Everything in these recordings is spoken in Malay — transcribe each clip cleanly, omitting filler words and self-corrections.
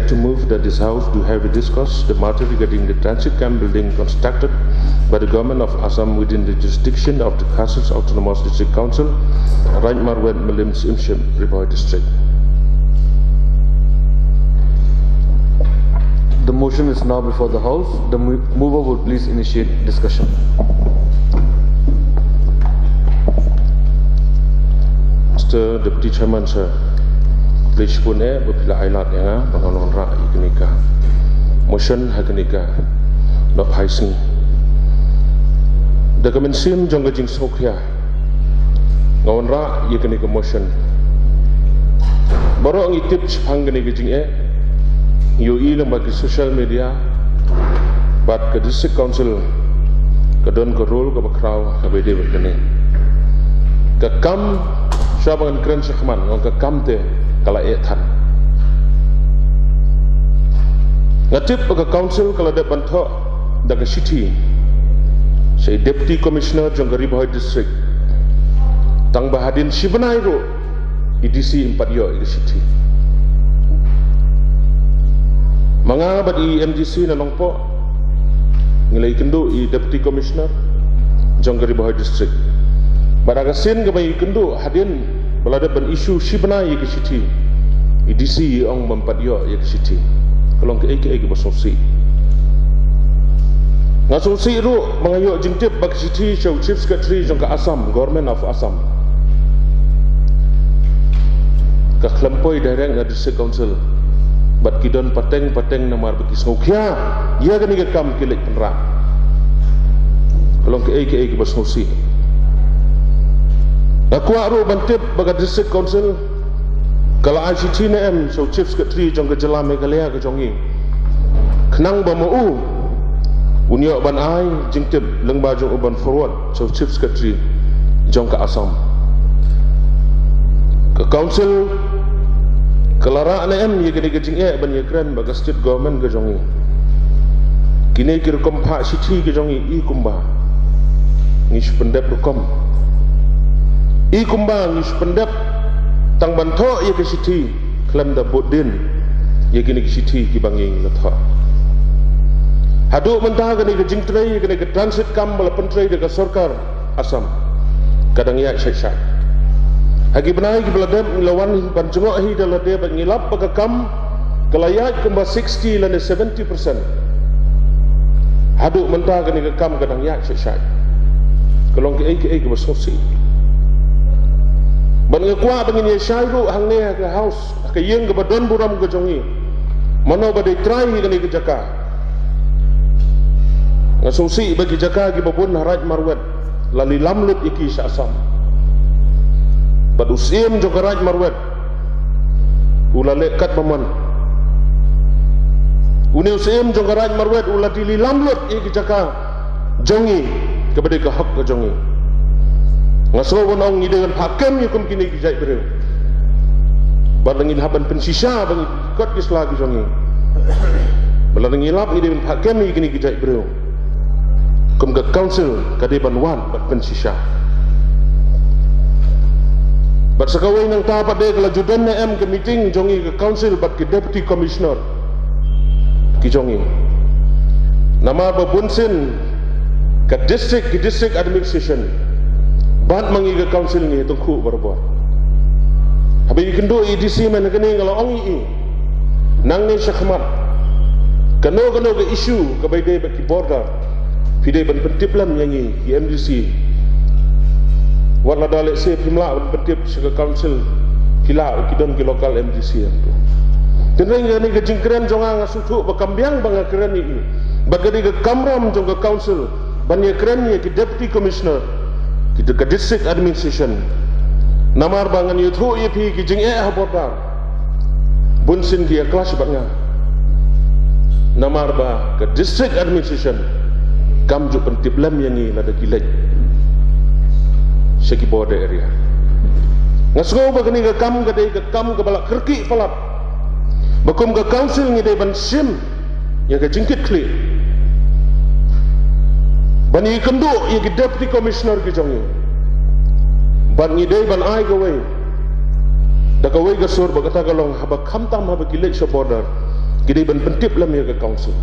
like to move that this House do have a discuss the matter regarding the transit camp building constructed by the government of Assam within the jurisdiction of the Khasus Autonomous District Council, Raj Marwet Malim Simship, Riboy District. The motion is now before the House. The mover will please initiate discussion. Mr. Deputy Chairman, sir, please pun berpila ailat ya, pengonon rak ikenika. Motion hakenika, dok haising. The Kemensim jongga jing sokya, ngawan rak ikenika motion. Baru ngitip cipang kenika jing UI lembaga social media, bat ke district council, ke don ke rule ke bakrau ke bede berkene. Ke kam syabangan keren syakman, ngong ke kam te kala etan. Ngatip ke council kalau ada bantok dah ke city. Saya deputy commissioner jong ke Riboy district. Tang bahadin Shibanai ro EDC 4 yo ke city. Mga bat i MGC na longpo ngilai kendu i deputy commissioner jong ke Riboy district. Baragasin ke bayi kendu hadin balada ban isu Shibana ye ke city. EDC ong mempat yo ye ke city. Kalong ke eke basongsi. Ngasongsi ru mangayo jingtip bak city show chief secretary jong ke Assam, government of Assam. Ka klempoi direct na district council. Bat kidon pateng namar bagi sengukya ia kan iga kam kilik penrak kalau ke basnusi aku aru bantip baga district council kalau ICT na so chief secretary jong ke Jela Meghalaya ke jongi kenang ba mau unyo ban ai jingtip lengba jong uban forward so chief secretary jong ke Assam ke council Kelara NM ye gede gejing ban ye keren baga state government ke jongi. Kini kir kompa city ke jongi I kumba. Ngis pendep rukom. I kumba ngis pendep tang banto ye ke city klem da bodin ye gini ke city ki bangi latha. Hadu mentah gani ke jing trai gani ke transit kam bala pentrai de ke sarkar Assam. Kadang ya syai. Hagi benai ki beladem lawan ban jengok hi dalade ban ngilap pakakam kelayat kemba 60 lan 70%. Haduk mentah kani ke kam kadang yak syai. Kelong ke basosi. Ban ngekwa bangin ye syai ru hang ne ke house ke yeng ke badon buram ke jongi. Mano badai try kani ke jaka. Ngasungsi bagi jaka ki babun Raj Marwet lali lamlut iki sa Assam. Bad usim jong Raj Marwet ula lekat paman uni usim jong Raj Marwet ula dili lamlut iki jaka jongi kepada ke hak ke jongi ngaso wonong ni dengan hakim yukum kini ki jai bere balangin haban pensisa bang kot kis lagi jongi balangin lap ni dengan hakim ni kini ki jai bere kum ke council kade banwan bat pensisa Bat sekawai nang tapat dia kalau judan na ke meeting jongi ke council bat ke deputy commissioner ki jongi. Nama babunsin ke district administration bat mangi ke council ni tungku berbuat. Habis kendo EDC mana kini kalau ongi nang ni syakmat keno ke isu ke bayi bat ki border pidai ban pentiplam yangi ki MDC. Wala dalek se pimla bertip ke council kila kidon ke lokal MDC itu. Tenang ni ke jingkren jonga ngasutu bakambiang banga keren ini. Bagadi ke kamram jong ke council banya keren ni ke deputy commissioner kita ke district administration. Namar bangan yutu ye pi ki jing border. Bunsin dia kelas banga. Namar ba ke district administration kam ju pentiblam yang ni lada kilaj. Segi border area. Ngasgo bagani ke kam ke balak kerki falap. Bakum ke council ni dai ban sim yang ke jingkit kli. Bani kendu yang ke deputy commissioner ke jongi. Ban ni dai ban ai ke wei. Da ke wei ke sur bagata galong haba kamtam haba kilek so border. Kini ban pentip lam ya ke council.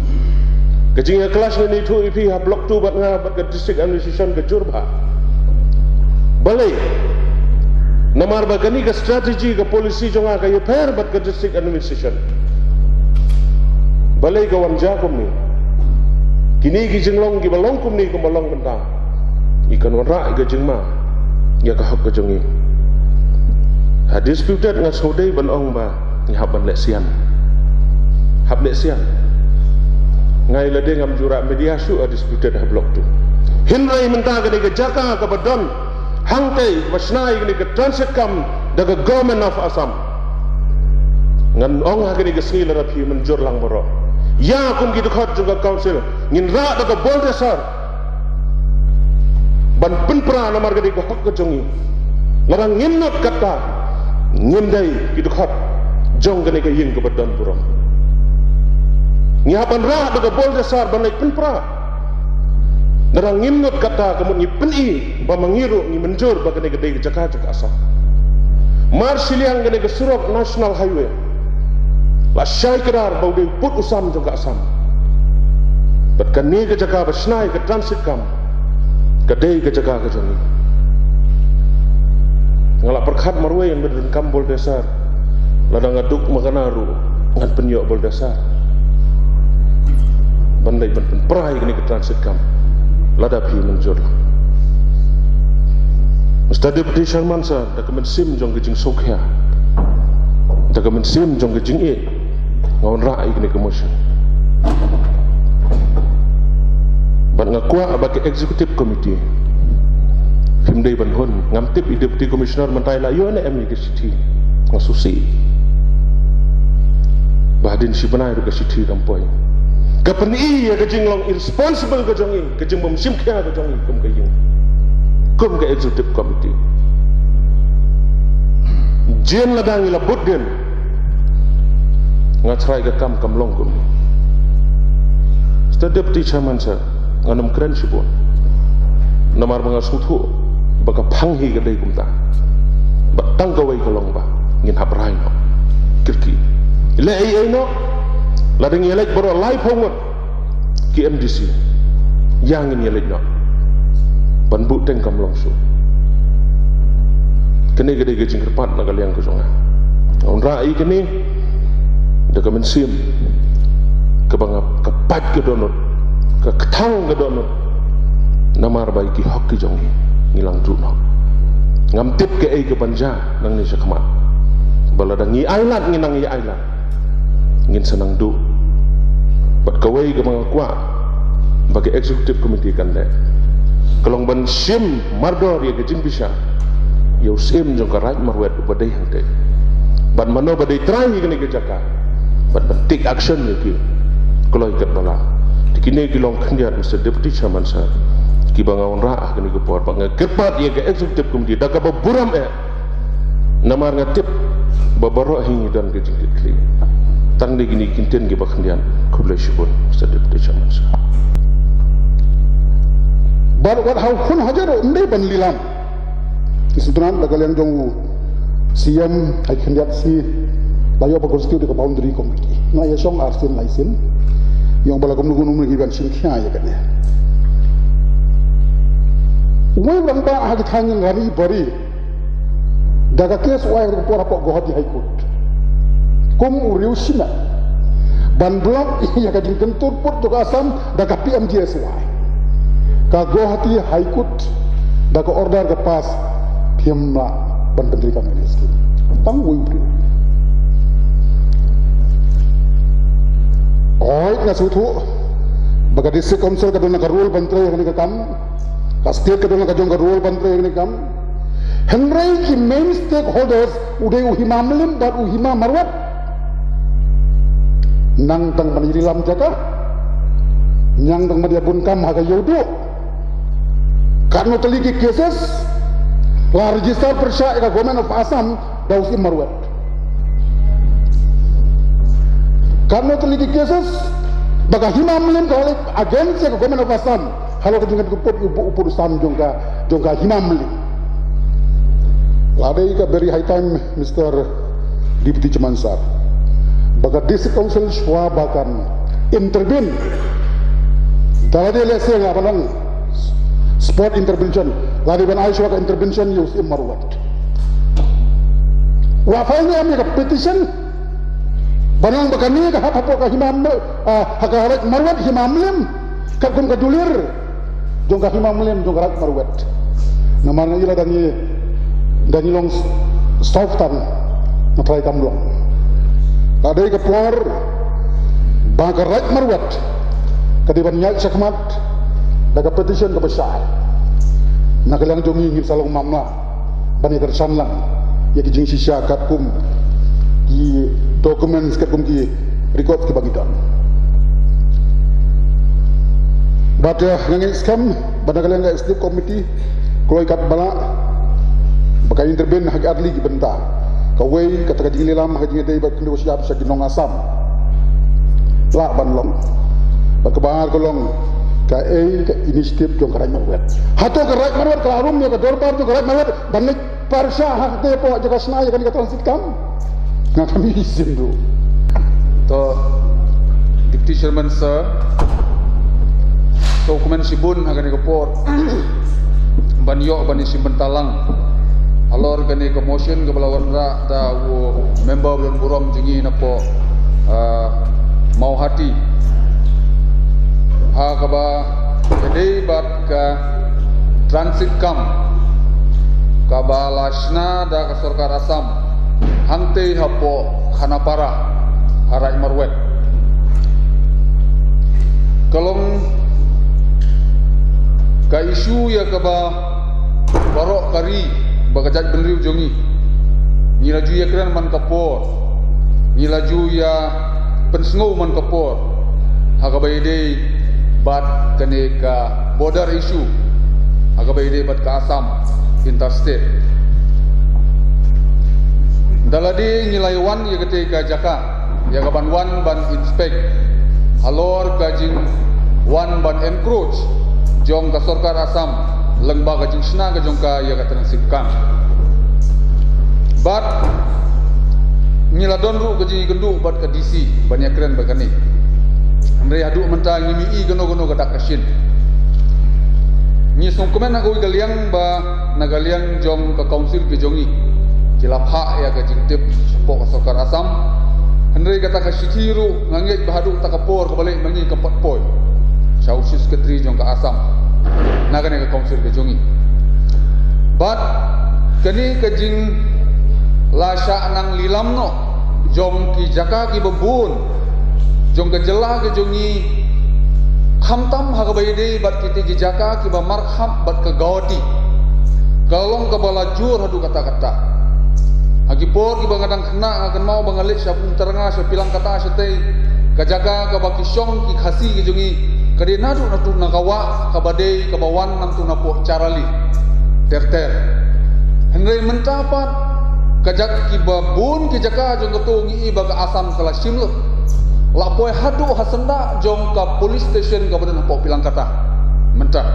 Kejing ya kelas ni tu ipi ha blok tu bat nga bat ke district administration ke Jurba. Balai. Namar bagani ke strategi ke polisi jonga ke per bat ke district administration. Balai ke wanja kum ni. Kini ki jenglong ki balong kum ni kum balong bentang. Ikan wara ke jengma. Ya ke hak ke jongi. Ha disputed ngan sodai ban ong ba ni haban leksian. Hab leksian. Ngai lade ngam jurak media su a disputed ha blok tu. Hinrai mentah ke jaka ke badon hangtai masnai ke transit kam daga government of Assam. Ngan ong ha ke sngil rapi menjur lang boro. Ya kum gitu khat juga council ngin ra daga bol dasar. Ban penpra namar ke hak ke jongi. Larang nginot kata ngindai gitu khat jong ke ying ke badon boro. Ngihapan rah daga bol dasar banai penpra. Narang ngimnut kata kamu ni peni ba mangiru ni menjur ba kene gede Jakarta ke Assam. Mar siliang kene ke Surok National Highway. La syai kerar ba udah put usam jong ke Assam. Bat kani ke Jakarta ba snai ke transit kam. Gede ke Jakarta ke jongi. Ngalak perkhat marwe yang berdengkam bol dasar. Ladang ngaduk makanaru ngan penyok bol dasar. Bandai ban perai kini ke transit kam lada pi menjur Mustad Deputy Sharman sa da kemen sim jong gejing sokya da kemen sim jong gejing e ngawan rai kini ke motion ban ngakwa bagi executive committee himdai ban hon ngamtip i deputy commissioner mentai la UNM ni ke city ngasusi bahadin si benai ke city kampoi kapan iya kejing long irresponsible kejongi kejing memsim kaya kejongi kum kejing kum ke executive committee jen ladang ila budden ngatrai ke kam long kum Mr. Deputy Chairman sa nganam keren sibon namar mga suthu baka panghi ke dai kum ta batang kawai kalong ba ngin habrai no kirki ile ai no ladang yelek boro live homework ki MDC yang ini yelek nak ban bu teng kam longsu kene gede gejing kerpat na kaliang ko songa on rai kene de kamen sim ke banga kapat ke donot ke ketang ke donot namar bai ki hok ki jongi ngilang tu no ngam tip ke ai ke panja nang ni sakmat baladang ngi island nginang ngi island ngin senang du bat kawai ke mga kwa bagi executive committee kan dek kalong ban sim mardor ya kejing bisa yau sim jong karat marwet badai hang dek ban mano badai try kene ke jaka bat take action ya ki kalau ikat bala dikini kilong kandiat Mr. Deputy Chairman sa ki bangawan raah kene ke por bang kerpat ya ke executive committee daga baburam namar ngatip babaro hingi dan kejing kli tang de gini kinten ge bakandian kublai shibun Mr. Deputy Chairman sa bar wat hau khun hajar umde ban lilam isutran da kalian jong siam ai kandiat si layo ba constitute ke boundary committee na ya song arsin laisin yang bala komnu gunung ngi ban sin khia ya kan ya umai bang ba ha thangin ngari bari daga kes wa ko pora pok gohati high court kum uriu sina ban blok ya kajing kentur put to Assam daga PMGSY ka gohati high court daga order ke pas piamla ban pendirikan miskin tanggung oi ngasutu baga district council kadona ka rule bantre ni ka kam ka state kadona ka jong ka rule bantre ni kam henry ki main stakeholders udai uhima melim dan uhima marwat nang tang maniri lam jaka nyang tang madia bun kam haga yodo karno teligi cases la register persya ka government of Assam dausi marwat karno teligi cases baga hima melim ka agensi ka government of Assam halo ka dengan kuput upur sam jongka hima melim ladai ka very high time Mr. Deputy Chairman sir Baga district council shwa bakan intervene. Dalade lese nga banang sport intervention. Lari ban ay shwa ka intervention use marwat. Wa failnya kami ka petition. Banang bakani ka hapo ka himam hakarat marwat himamlem. Kagum kadulir. Jong ka himamlem jong karat marwat. Namanya ila dan long softan na try kamlong. Kadai ke pelor bangka right marwat kadiban nyat sakmat daga petition ke besar na kalang jongi ngin salong mamla bani kersan lang ya kijing sisya katkum ki dokumen katkum ki record ke bagitan bada ngangin skam bada kalang ga sdip committee kloy kat bala baka interben hak adli ki benta kawai kata kajing nilam kajing day bat kendo siap sa ginong asam la banlong bakabar kolong ka initiative jong karai marwet hato karai marwet klarum ya ka dorbar jong karai marwet banik parsha hak de po jaga snaya kan ka transit kam nga kami izin do to Deputy Chairman sir so kumen sibun hagan ko por banyo bani simbentalang alor kani ke motion ke balawan ra da wo member belum burom jingi napo mau hati ha kaba jadi bat ka transit kam kaba lasna da ka sarkar asam hangte hapo khanapara harai marwet kalong ka isu ya kaba barok kari bagajat benriu jongi nilaju ya kran man kapor nilaju ya pensngau man kapor hagabayde bat kane ka border issue hagabayde bat ka Assam interstate daladi nilai wan ya kete ka jaka ya ka ban wan ban inspect halor ka jing wan ban encroach jong ka sarkar Assam lembaga jing sna ga jongka ya ka transit kam bat nila donru ga jing gendu bat ka DC banyak keren bagani amre hadu menta ngimi i gono ga dakashin ni song komen na go galiang ba nagaliang jong ka council ke jongi kilapha ya ga jing tip support ka sarkar Assam andre ga takashitiru nganget bahadu takapor ka balik mangi ka patpoy sausis ke tri jong ka Assam nagane ka council ke jongi but kani ka jing lasha nang lilam no jong ki jaka ki babun jong ka jela ke jongi khamtam ha ka bayde bat kiti ki jaka ki ba marham bat ka gawati kalong ka balajur hadu kata-kata agi por ki bangadang kena akan mau bangalik syapung teranga syapilang kata syatei ka jaka ka baki syong ki khasi ki jongi kadi nadu natu nakawa kabadei kabawan nam tu napo carali ter henry mentapat kajak kibabun kijaka jong ketu ngi baga Assam kala simlo lapoi hadu hasenda jong ka police station ka badan napo pilang kata mentah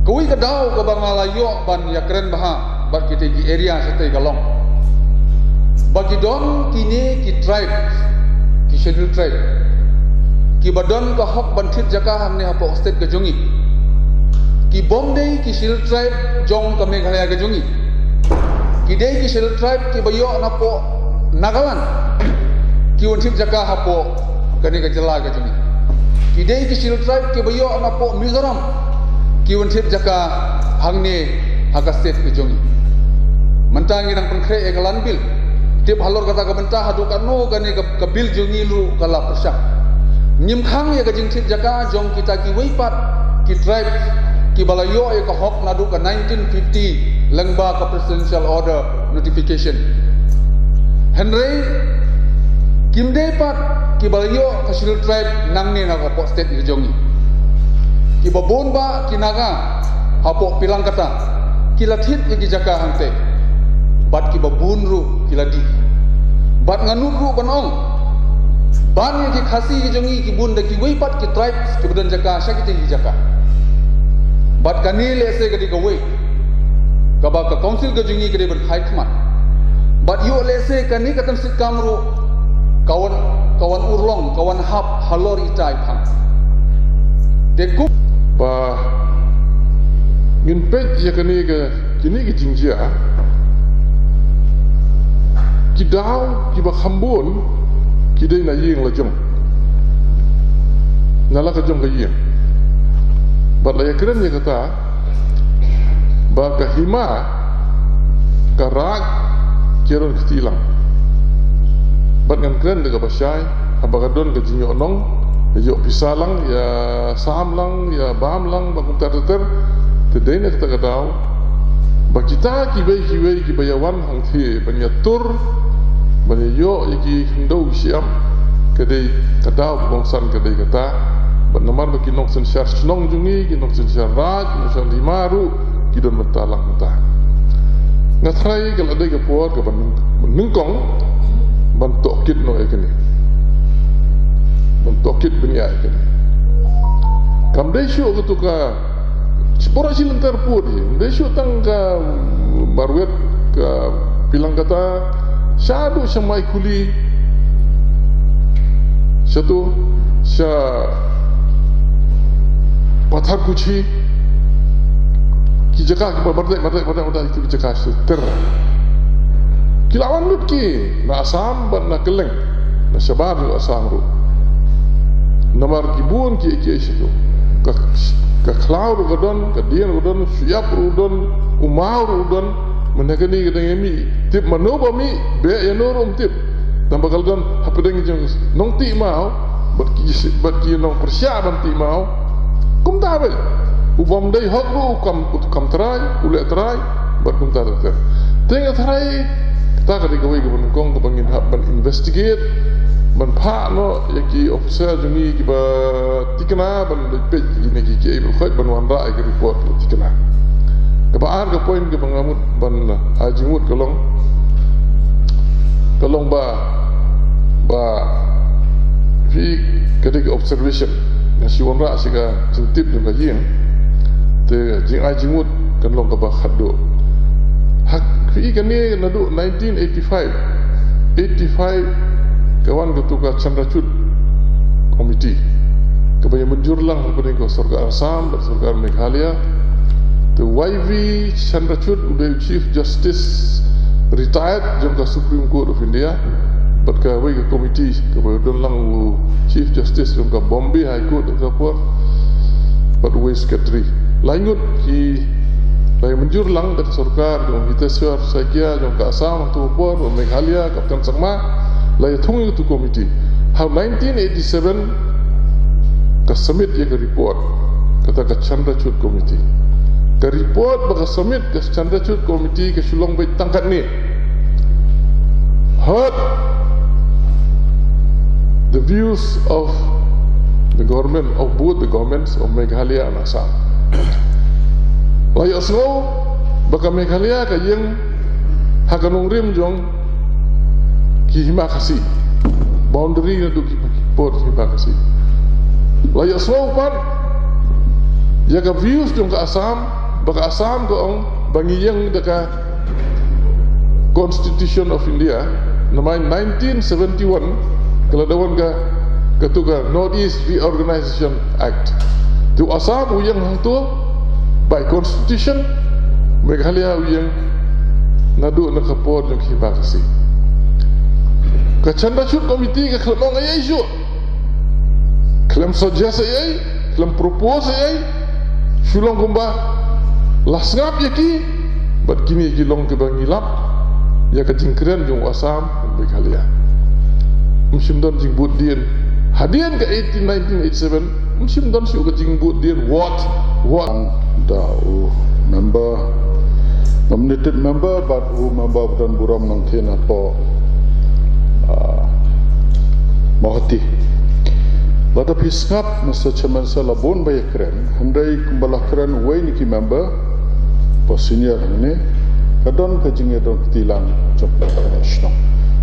kui kadau ka bangalayo ban ya keren baha bak kite ki area sate galong bagi don kini ki tribe ki schedule tribe ki badon ka hok banthit jaka hamne hapo state ka jongi ki bomdei ki shil tribe jong ka Meghalaya ka jongi ki dei ki shil tribe ki bayo napo Nagaland ki wanthit jaka hapo kani ka jela ka jongi ki dei ki shil tribe ki bayo napo Mizoram ki wanthit jaka hangne haga state ka jongi mantangi nang pengkre e galan bil tip halor kata ka bentah hadu kanu kani ka bil jongi lu kala persyak nyimkhang ya kajing tit jaka jong kita ki weipat ki tribe ki balayo ya ka hok nadu ka 1950 lengba ka presidential order notification henry kimde pat ki balayo ka shil tribe nangne na ka state ki jongi ki babon ba ki naga hapo pilang kata ki lathit ki jaka hangte bat ki babun ru ki ladi bat nganut ru banong ban ki khasi ki jongi ki bunda ki weipat ki tribe ki budan jaka syakiti ki jaka bat kani lese gadi ka wei ka ba ka council ka jongi gadi ber high command bat yo lese kani ka tamsit kamru kawan urlong, kawan hap, halor itai pang. Deku ba ngin pet ya kini ke jingjia ki daw ki ba khambon ki dei na ying la jong na la ka jong ka ying ba la ya keren ya kata ba ka hima ka rak kiron ketilang ba ngan keren de ka basyai aba ka don ka jinyo nong ya pisalang ya sam lang ya bam lang ba kum tar tedai na kita daw ba kita ki wei ki bayawan hang thi banyatur banyo ki ndo siam kadai kadaw bongsan kadai kata ba namar ba ki nong sen syar snong jungi ki nong sen syar raj ki sen limaru ki don mentalang menta ngatrai kala dai ka puat ka ban nungkong ban tokit no ekeni ban tokit benia ekeni kam dai syu ka tuka sepora silentar pun dia syutang ke barwet ke bilang kata syadu semai kuli satu sya pathar kuci ki jaka ki bardek itu ki jaka ter kilawan lutki na asam ban na keleng na syabar asam ru namar kibun ki situ ka cloud udon ka dian udon siap udon umau udon menegani kita ngemi tip manoba mi be ya norum tip dan bakal don apa dengan jeng nong ti mau bat ki nong persyaban ti mau kum tabel ubam dai hok ru kam trai ule trai bat kum ta ter tengah trai ta ka dikawai ke benungkong ke bangin hab ban investigate ban pha no yaki officer jungi ki ba tikna ban pe ni ki ibul khoy ban wan ra ki report tikna ka ba ar ka point ke bangamut ban ajimut kalong ba fi kedik observation na si wan ra si ka cintip jung ka yin te jing ajimut kan long ka ba khaddo hak fi kan ni nadu 1985 kawan ketua Chandrachud Committee kebaya menjurlang kepada ko Sarkar Assam dan Sarkar Meghalaya the YV Chandrachud udah Chief Justice retired jangka Supreme Court of India but ka wei committee kebaya donlang Chief Justice jangka Bombay High Court of Kapur but wei secretary lainut ki baya menjurlang dari Sarkar jangka Hiteswar Saikya jangka Assam atau Kapur Meghalaya Kapten Sangma lai thung itu committee how 1987 ka submit ye ka report kata ka Chandrachud committee ka report ba ka submit ka Chandrachud committee ka sulong bai tangkat ni heard the views of the government of both the governments of Meghalaya and Assam lai asno ba ka Meghalaya ka yang hakanong rim jong ki hima kasi boundary na tu ki port hima kasi layak slow pan ya ka views jong ka Assam baka Assam ko ang bangiyang daka Constitution of India namai 1971 kaladawan ka katuka Northeast Reorganization Act tu Assam uyang hang tu by Constitution Meghalaya uyang nadu na kapor jong hima kasi ka Chandrachud committee ka klamong ayay siya klam suggest ayay klam propose ayay sulong kumba lasngap yaki bat kini kilong ke bangilap ya ka jingkren yung Assam Meghalaya msimdon jing budien hadian ka 1987 msimdon siya ka jing budien what da member nominated member but who member dan buram nang thena to Mahati lada pisngap Mr. Chairman Salabon bay keren handai kumbala keren way niki member po senior ni kadon kajing edon ketilang jompa national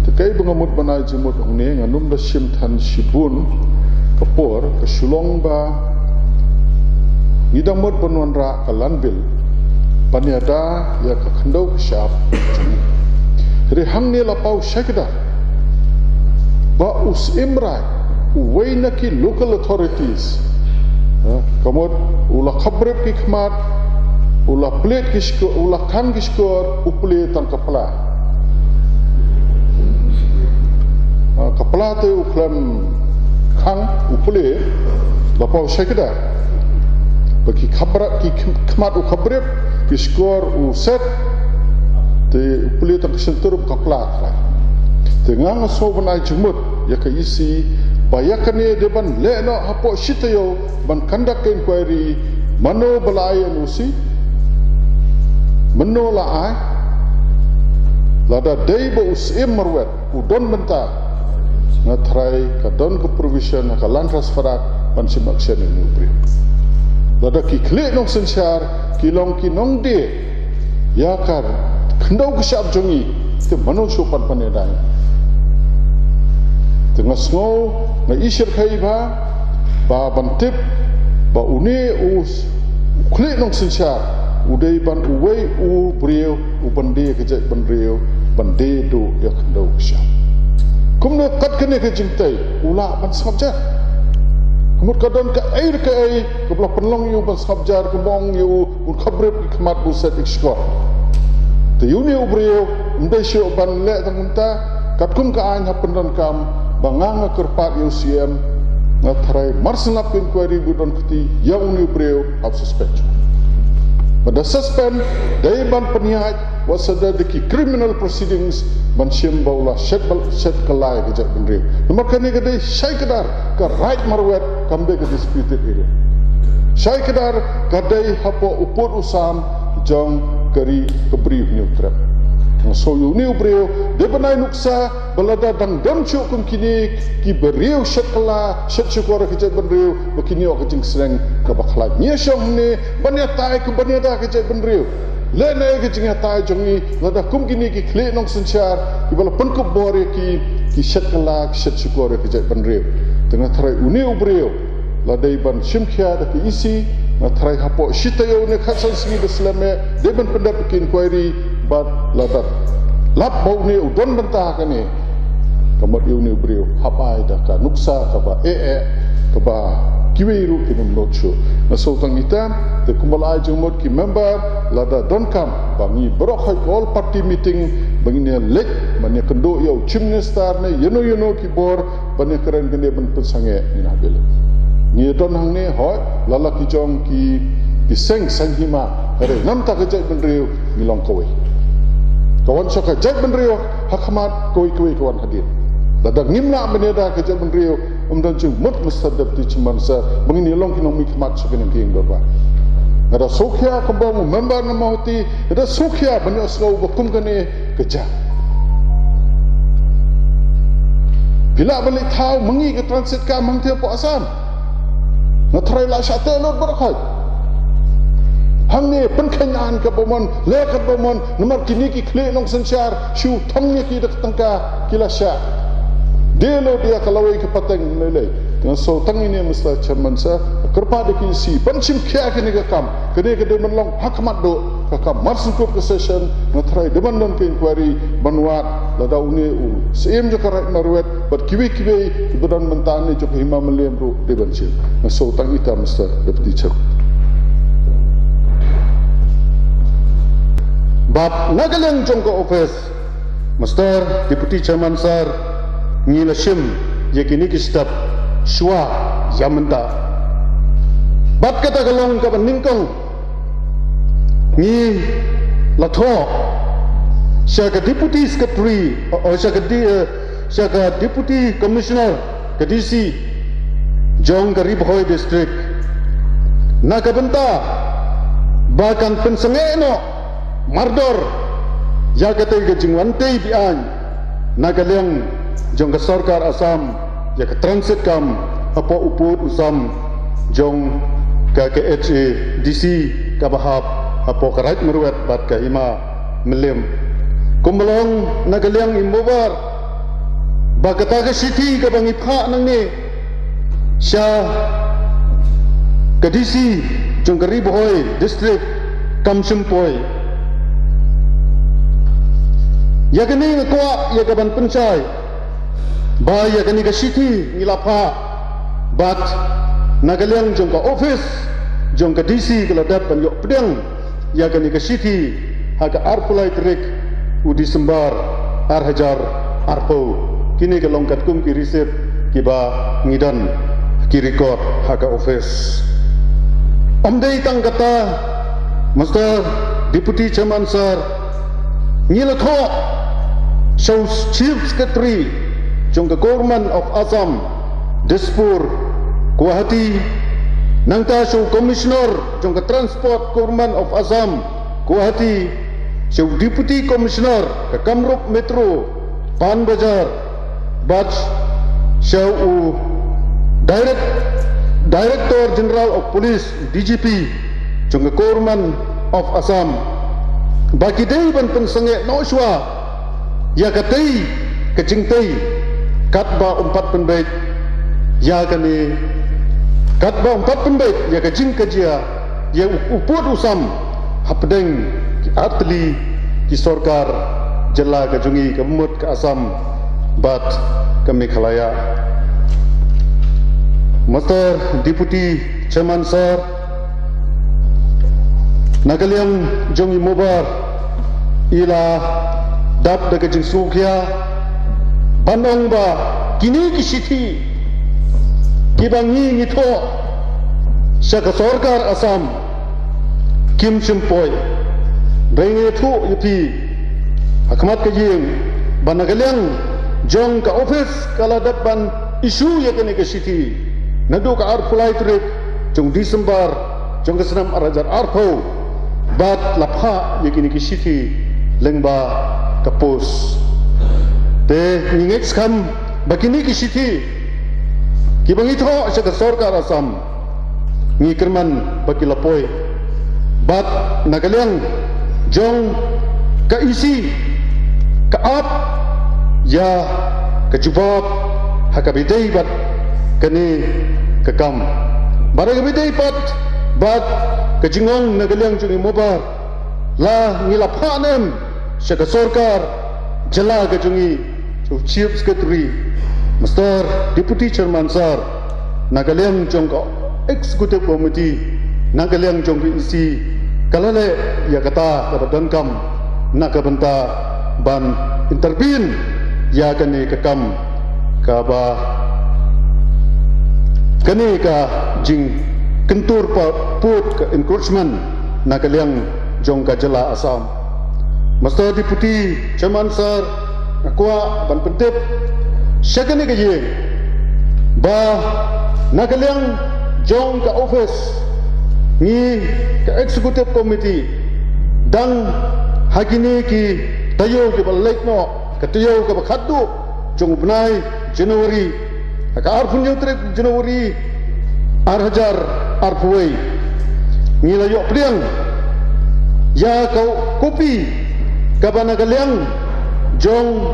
tekai bengamut banai jimut ni nganum da sim than sibun kapor ke sulong ba ngidamut penwanra kalanbil paniada ya ka khandau syap jadi hang ni lapau syakda ba us imrai uway na ki local authorities kamot ula khabrep ki khmat ula plate ki skor ula khan ki skor uple tan kapla kapla te uklam khang uple lapau sekda bagi khabra ki khmat u khabrep ki skor u set te uple tan sentur kapla tengah so banai jumut ya ka isi bayakane deban leno hapo shitayo ban conduct inquiry mano balai anusi mano la ai lada dei bo usim marwet udon benta na try ka don ko provision ka land transferat ban sim action ni ubri lada ki kle nong sensar ki long ki nong de ya kar khendau ka shap jongi te mano sopan panedai tengah snow na isir kai ba bantip ba une us klik nong sensar udai ban uwei u brio u bande kejai ban rio bande do ya khendau sya kumno kat kene ke jingtai ula ban sabja kumut kadon ka air ka ai kubla penlong yu ban sabjar kumong yu un khabrep khmat bu set ikskor te uni u brio ndai syo ban le tangunta katkum ka an hapendan kam banganga kerpat UCM na try marsenap inquiry budon keti yang uni breu of suspension pada suspend dai ban peniat wasada deki criminal proceedings ban sim baula set kelai kejak benreu nomor kani kedai syai kedar ke right marwet kambe ke disputed area syai kedar kadai hapo uput usam jong keri kebri new trap so yu ni ubreo de banai nuksa balada dang dam chu kum kini ki beriu syakla syat syukor ke jai benriu bekini ok jing sereng ke bakla nya syong ni banya tai ke banya da ke jai benriu le na ke jing tai jongi lada kum kini ki kle nong senchar ki bala pen ko bore ki syakla syat syukor ke jai benriu tengah trai uni ubreo lada iban simkhia da ke isi na trai hapo shitayo ne khatsan singi de selame de ban pendat ke inquiry bat ladat lap bau ni udon bentah kani kamot yu ni brio hapai da ka nuksa ka ba ka ba kiwiru kinum nochu na so tang ita te kumalai jumot ki member lada don kam bangi brok hai all party meeting bangi ne lek mane kendo yo chief minister ne yeno ki bor bane keren gene ban pensange ni na bele ni don hang ne hoi lala ki jong ki seng hima kare nam ta ka jai ban rio milong kowe kawan soka jai benrio hakmat koi kawan hadir dadak nimna meneda ke jai benrio umdan chung mut mustadab ti chimansa mengini long kinong mikmat sokin king berba ada sokhia kembang member namauti ada sokhia banyak slau bakum kane keja bila balik tahu mengi ke transit ka mangtia po asam na try la syate lor berakhai hang ni penkenyan ke bomon lekat bomon nomor kini ki kle nong sensar shu thongnya ki dak tangka kilasya delo dia kalawai ke pateng lele dengan so tang ini mesti chairman sa kerpa de ki si panchim khya ke ni kam kene ke de menlong hakmat do ka kam marsin ko session na try deman don ke inquiry banwat lada uni u sim jo karat marwet bat kiwi kebedan mentani jo hima melem ru de banchim na so tang ita mesti deputy chairman Bab nagaleng jongko office Master Deputy Chairman Sir Ngilashim yakini kistab shwa yamenta Bab kata galong ka ningkong ni latho syaka Deputy Secretary o syaka Deputy Commissioner ke DC Jong Garib Hoi District nakabenta bahkan pensengeno mardor ya kata ke jingwante bian nagaleng jong ke sarkar Assam ya ke transit kam apa uput usam jong ke KHA DC ka bahap apa karait meruat bat ka hima melem kumlong nagaleng imbobar ba kata ke city ka bang ipha nang ni sya ke DC jong ke Ribohoi district kam sempoi ya kini ngakwa ya kaban pencai ba ya kani ka city ngilapa bat nagaliang jong ka office jong ka DC kala dat ban yok pedang ya kani ka city haga arpulai trek u Disember arhajar arpo kini ka longkat kum ki receipt ki ba ngidan ki record haga office omdei tang kata Mr. Deputy Chairman Sir Ngilatho shows Chief Secretary jong ka Government of Assam Dispur Guwahati nangta show Commissioner jong ka Transport Government of Assam Guwahati show Deputy Commissioner ka Kamrup Metro Pan Bajar Batch show Director General of Police DGP jong ka Government of Assam bagi day ban pensenge no shwa ya katai kecingtai katba 4 penbait ya kani katba 4 penbait ya kecing kejia ya uput usam hapdeng ki atli ki sarkar jela kajungi kemut ke Assam bat ke Meghalaya. Mr. Deputy Chairman Sir Nagaliang jongi mobar ila dap daga jing sukya banong ba kini kisiti kibangi ngito sa sarkar Assam Kim Chimpoy bengi thu yupi hakmat kajing banagaliang jong ka office kala dap ban isu ya kini kisiti nadu ka arpulai trip jong Disember jong kesenam arajar arpo bat lapha yakini kisiti lengba kapus te ningek skam bakini kisiti kibangito sa sarkar Assam ngikerman bakilapoy bat nagaliang jong kaisi kaap ya kajubab hakabidai bat kani kakam baragabidai bat kajingong nagaliang jungi mobar la ngilaphanem sa sarkar jala kajungi Chief Secretary Mr. Deputy Chairman Sir nagaliang jong ka Executive Committee nagaliang jong isi kalale ya kata kabadankam nakabanta ban intervene ya kani kakam kaba kani ka jing kentur pa put ke encroachment nagaliang jong ka jela Assam. Mr. Deputy Chairman Sir akwa ban pentip syakani kaji ba nagaliang jong ka office ni ka Executive Committee dang hagini ki tayo ke balik no ka tayo ka bakhadu jong bunai January ka arfun yutrek January arhajar arpuai ngilayo pliang ya kau kopi kabana galiang jong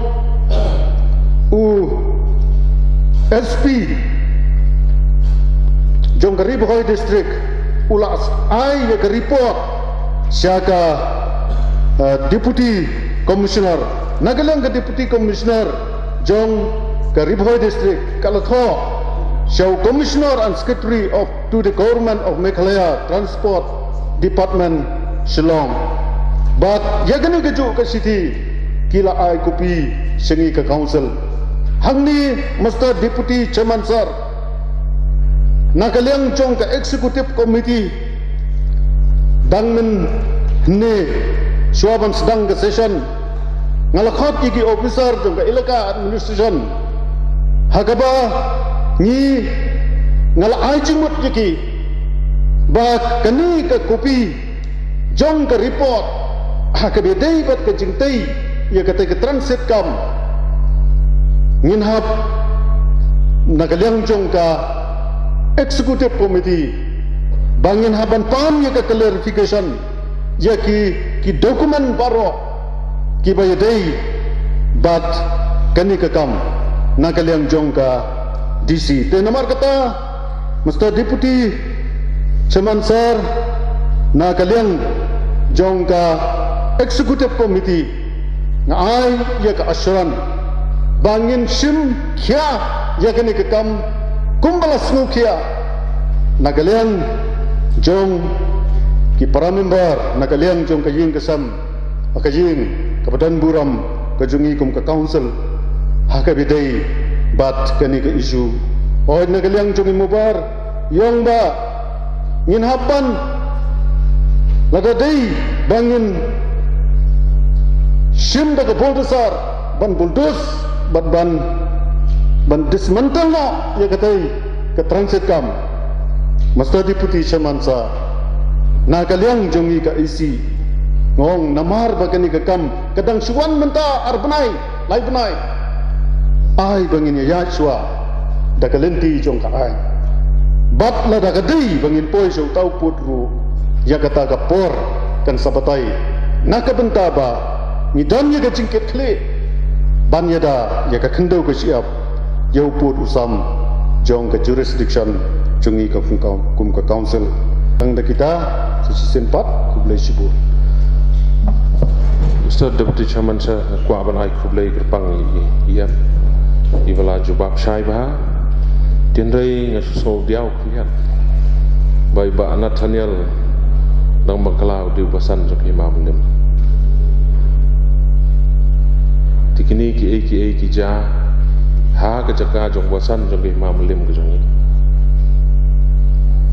SP jong Garibhoy district ulas ai ya report siaka deputy commissioner nagaliang ka deputy commissioner jong Garibhoy district kalatho show Commissioner and Secretary to the Government of Meghalaya Transport Department Shillong. But yagani keju ke city kila ai kopi sengi ke council. Hangni Mr. Deputy Chairman Sir nagaliang jong ke Executive Committee dangmen ne suaban sedang ke session ngalakot iki officer jong ke ilaka administration hagaba ni ngala ai jingmut yaki ba kani ka kopi jong ka report ha ka bedai bat ka jingtai ya ka te transit kam nginhap nagaliang jong ka Executive Committee bangin haban pam ya ka clarification ya ki dokumen baro ki bayadai bat kani ka kam nagaliang jong ka DC. Te nomor kata Mr. Deputy Chairman Sir nagaliang jong ka Executive Committee nga ay ya ka assuran bangin sim kia ya kini kekam kumbalas nu kia nagalian jong ki para member nagalian jong kajing kesam kajing kabadan buram kajungi kum ke council hakabidai bat kini ke isu oi nagalian jong imubar yong ba ngin hapan lagadai bangin sim daga bulldozer ban bulldoz ban dismantle na ya katai ke transit kam masta deputy chairmansa na kaliang jongi ka isi ngong namar bagani ka kam kadang suwan menta arbanai lai banai ai bangin ya chua da kalenti jong ka ai bat la da kadai bangin poi so tau putru ya kata ka por kan sabatai nak benta ba ni dan ya ka jingket kle ban ya da ya ka khendau ka siap yau put usam jong ke jurisdiction jungi ka kum ka council ang da kita sisi 4 kublai sibur Mr. Deputy Chairman sir kwa ban ai kublai gerpang iya iwala jubab shai ba tinrei ngaso diau kian bai ba Nathaniel nang makalau di basan jok imam lim tikini ki ja ha ka jaka jong basan jong imam lim ke jong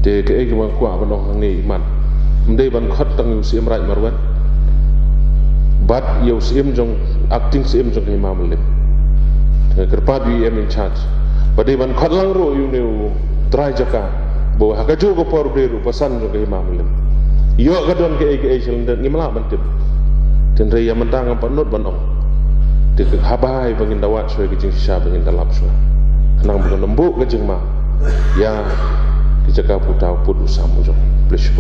te ke ki wan kwa ban ong ni iman mdei ban khot tang yu sim rai marwan bat yu sim jong acting sim jong imam lim te kerpa bi em in charge badai ban khot lang ro yu ne trai jaka bo ha ka ju ko por beru basan jong imam lim yo ka don ke silender ngimla ban tip ten re ya mentang apa not ban ong te habai bangin dawat shoi ke jing sha bangin dalap shoi nang bukan lembuk ke jing ma ya ki jaga putau put usam jong please